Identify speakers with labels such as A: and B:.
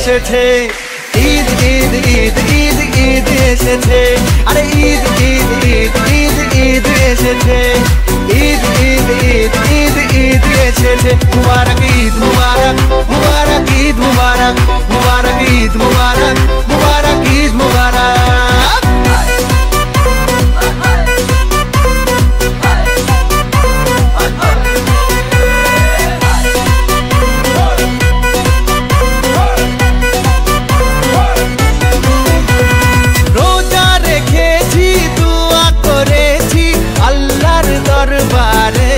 A: এসেছে, ঈদ ঈদ ঈদ ঈদ ঈদ এসেছে, আরে ঈদ ঈদ ঈদ ঈদ ঈদ এসেছে, ঈদ ঈদ ঈদ ঈদ ঈদ এসেছে। মুবারক ঈদ মুবারক, মুবারক ঈদ মুবারক, মুবারক ঈদ মুবারক, মুবারক ঈদ মুবারক। রোজা রেখেছি, দোয়া করেছি আল্লাহর দরবারে।